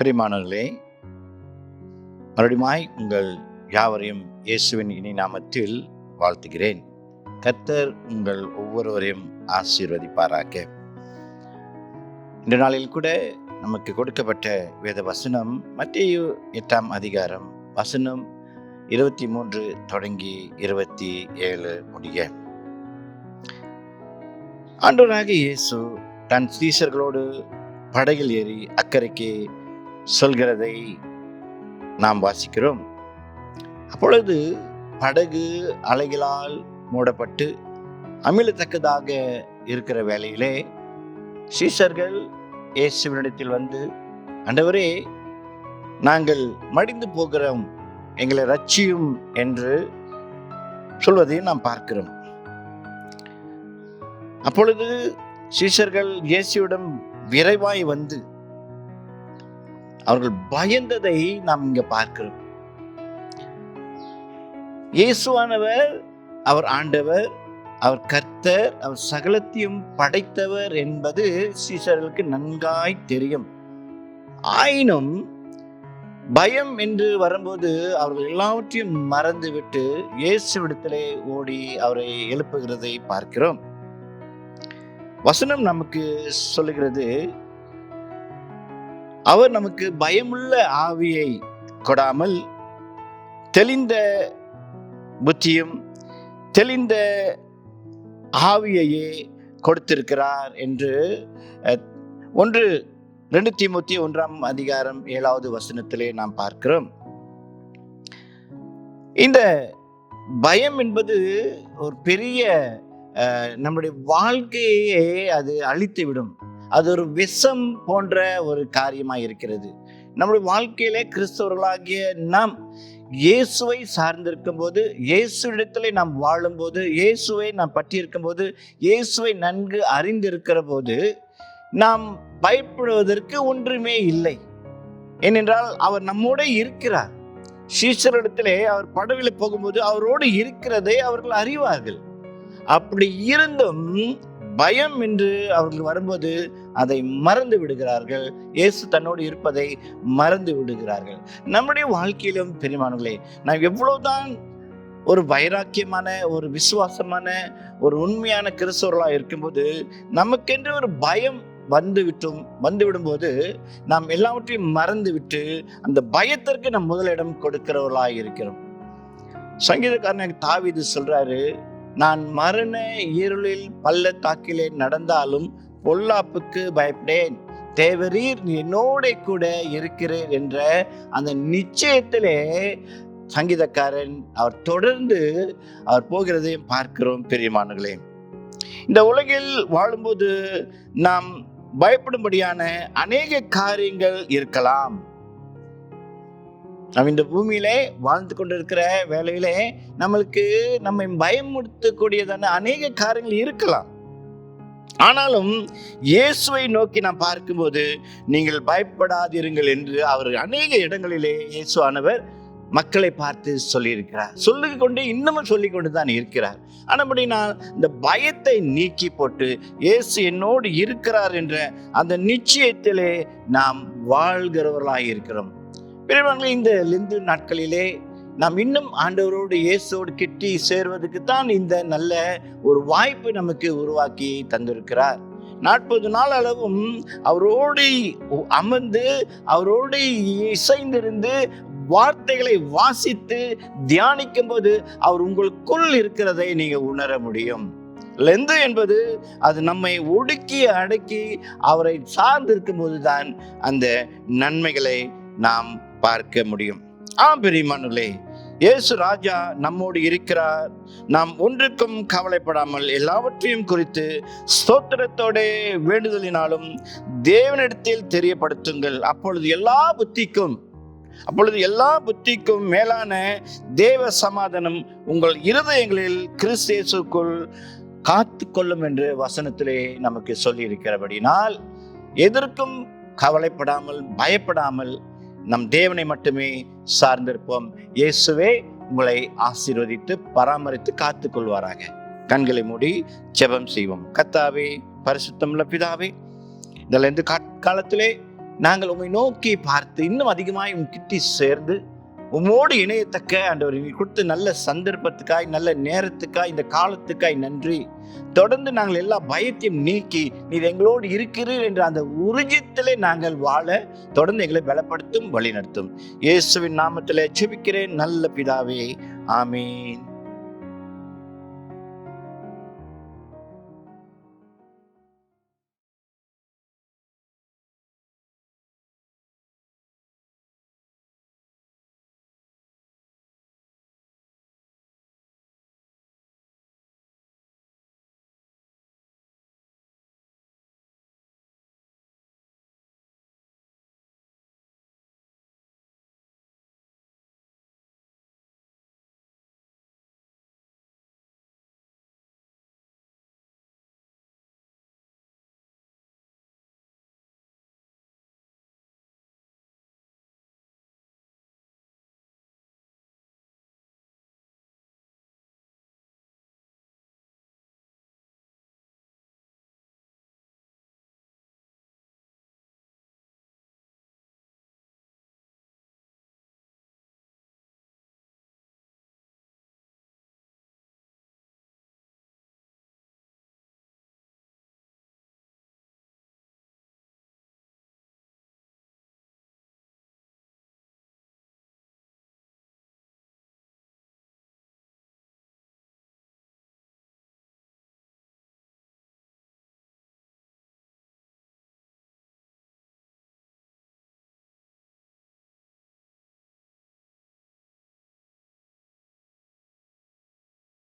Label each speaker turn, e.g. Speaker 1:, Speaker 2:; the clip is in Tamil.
Speaker 1: பிரியமானவர்களே, மறுபடியுமாய் உங்கள் யாவரையும் இயேசுவின் இனி நாமத்தில் வாழ்த்துகிறேன். கர்த்தர் உங்கள் ஒவ்வொருவரையும் ஆசீர்வதிப்பாராக. இந்த நாளில் கூட நமக்கு கொடுக்கப்பட்ட வேத வசனம் மத்தேயு 8ஆம் அதிகாரம் வசனம் 23 தொடங்கி 27 முடிய. ஆண்டவராக இயேசு தன் சீஷர்களோடு படகில் ஏறி அக்கறைக்கு சொல்கிறதை நாம் வாசிக்கிறோம். அப்பொழுது படகு அலைகளால் மூடப்பட்டு அமிழத்தக்கதாக இருக்கிற வேளையிலே சீஷர்கள் இயேசுவினிடத்தில் வந்து, ஆண்டவரே, நாங்கள் மடிந்து போகிறோம், எங்களை ரட்சியும் என்று சொல்வதை நாம் பார்க்கிறோம். அப்பொழுது சீஷர்கள் இயேசுவிடம் விரைவாய் வந்து அவர்கள் பயந்ததை நாம் இங்க பார்க்கிறோம். இயேசுவானவர் அவர் ஆண்டவர், அவர் கர்த்தர், அவர் சகலத்தையும் படைத்தவர் என்பது சீஷர்களுக்கு நன்காய் தெரியும். ஆயினும் பயம் என்று வரும்போது அவர்கள் எல்லாவற்றையும் மறந்துவிட்டு இயேசுவிடத்திலே ஓடி அவரை எழுப்புகிறதை பார்க்கிறோம். வசனம் நமக்கு சொல்லுகிறது, அவர் நமக்கு பயமுள்ள ஆவியை கொடாமல் தெளிந்த புத்தியும் தெளிந்த ஆவியையே கொடுத்திருக்கிறார் என்று 2 தீமோத்தேயு 1ஆம் அதிகாரம் 7வது வசனத்திலே நாம் பார்க்கிறோம். இந்த பயம் என்பது ஒரு பெரிய நம்முடைய வாழ்க்கையே அது அழித்து விடும். அது ஒரு விஷம் போன்ற ஒரு காரியமாக இருக்கிறது. நம்முடைய வாழ்க்கையிலே கிறிஸ்தவர்களாகிய நாம் இயேசுவை சார்ந்திருக்கும் போது, இயேசுவிடத்திலே நாம் வாழும்போது, இயேசுவை நாம் பற்றியிருக்கும் போது, இயேசுவை நன்கு அறிந்திருக்கிற போது நாம் பயப்படுவதற்கு ஒன்றுமே இல்லை. ஏனென்றால் அவர் நம்மோடு இருக்கிறார். சீஷரிடத்திலே அவர் படவில் போகும்போது அவரோடு இருக்கிறதை அவர்கள் அறிவார்கள். அப்படி இருந்தும் பயம் என்று அவர்கள் வரும்போது அதை மறந்து விடுகிறார்கள். இயேசு தன்னோடு இருப்பதை மறந்து விடுகிறார்கள். நம்முடைய வாழ்க்கையிலும் பெரியமானவர்களே, நாம் எவ்வளவுதான் ஒரு வைராக்கியமான, ஒரு விசுவாசமான, ஒரு உண்மையான கிறிஸ்தவர்களாக இருக்கும்போது நமக்கென்று ஒரு பயம் வந்துவிடும்போது நாம் எல்லாவற்றையும் மறந்துவிட்டு அந்த பயத்திற்கு நாம் முதலிடம் கொடுக்கிறவர்களாக இருக்கிறோம். சங்கீதக்காரன் தாவீது சொல்றாரு, நான் மரண இருளில் பள்ளத்தாக்கிலே நடந்தாலும் பொல்லாப்புக்கு பயப்படேன், தேவரீர் என்னோட கூட இருக்கிறீர் என்ற அந்த நிச்சயத்திலே சங்கீதக்காரன் அவர் தொடர்ந்து அவர் போகிறதை பார்க்கிறோம். பிரியமானவர்களே, இந்த உலகில் வாழும்போது நாம் பயப்படும்படியான அநேக காரியங்கள் இருக்கலாம். நாம் இந்த பூமியிலே வாழ்ந்து கொண்டிருக்கிற வேளையிலே நம்மை பயமுறுத்தக்கூடியதான அநேக காரியங்கள் இருக்கலாம். ஆனாலும் இயேசுவை நோக்கி நாம் பார்க்கும்போது நீங்கள் பயப்படாதிருங்கள் என்று அவர் அநேக இடங்களிலே இயேசுவானவர் மக்களை பார்த்து சொல்லியிருக்கிறார். சொல்லிக்கொண்டு இன்னமும் சொல்லிக் கொண்டு தான் இருக்கிறார். ஆனபடி நான் இந்த பயத்தை நீக்கி போட்டு இயேசு என்னோடு இருக்கிறார் என்ற அந்த நிச்சயத்திலே நாம் வாழ்கிறவர்களாக இருக்கிறோம். பிறகு இந்த லெந்து நாட்களிலே நாம் இன்னும் ஆண்டவரோடு இயேசுவோடு கிட்டி சேர்வதற்கு தான் இந்த நல்ல ஒரு வாய்ப்பு நமக்கு உருவாக்கி தந்திருக்கிறார். 40 நாள் அளவும் அவரோடு அமர்ந்து அவரோடு இசைந்திருந்து வார்த்தைகளை வாசித்து தியானிக்கும் போது அவர் உங்களுக்குள் இருக்கிறதை நீங்க உணர முடியும். லெந்து என்பது அது நம்மை ஒடுக்கி அடக்கி அவரை சார்ந்திருக்கும் போதுதான் அந்த நன்மைகளை நாம் பார்க்க முடியும். பிரியமானவர்களே, இயேசு ராஜா நம்மோடு இருக்கிறார். நாம் ஒன்றுக்கும் கவலைப்படாமல் எல்லாவற்றையும் குறித்து ஸ்தோத்திரத்தோட வேண்டுதலினாலும் தேவனிடத்தில் தெரியப்படுத்துங்கள். அப்பொழுது எல்லா புத்திக்கும் மேலான தேவ சமாதானம் உங்கள் இருதயங்களில் கிறிஸ்து இயேசுக்குள் காத்து கொள்ளும் என்று வசனத்திலே நமக்கு சொல்லி இருக்கிறபடினால் எதற்கும் கவலைப்படாமல் பயப்படாமல் நம் தேவனை மட்டுமே சார்ந்திருப்போம். இயேசுவே உங்களை ஆசீர்வதித்து பராமரித்து காத்துக் கொள்வாராக. கண்களை மூடி ஜெபம் செய்வோம். கர்த்தாவே, பரிசுத்தமுள்ள பிதாவே, இந்த காலத்திலே நாங்கள் உம்மை நோக்கி பார்த்து இன்னும் அதிகமாய் கிட்டி சேர்ந்து உம்மோடு இணையத்தக்க ஆண்டவர் நீ கொடுத்த நல்ல சந்தர்ப்பத்துக்காய், நல்ல நேரத்துக்காய், இந்த காலத்துக்காய் நன்றி. தொடர்ந்து நாங்கள் எல்லா பயத்தையும் நீக்கி நீர் எங்களோடு இருக்கிறீர் என்ற அந்த உறுதியத்திலே நாங்கள் வாழ தொடர்ந்து எங்களை பலப்படுத்தும், வழி நடத்தும். இயேசுவின் நாமத்திலே ஜெபிக்கிறேன் நல்ல பிதாவே, ஆமீன்.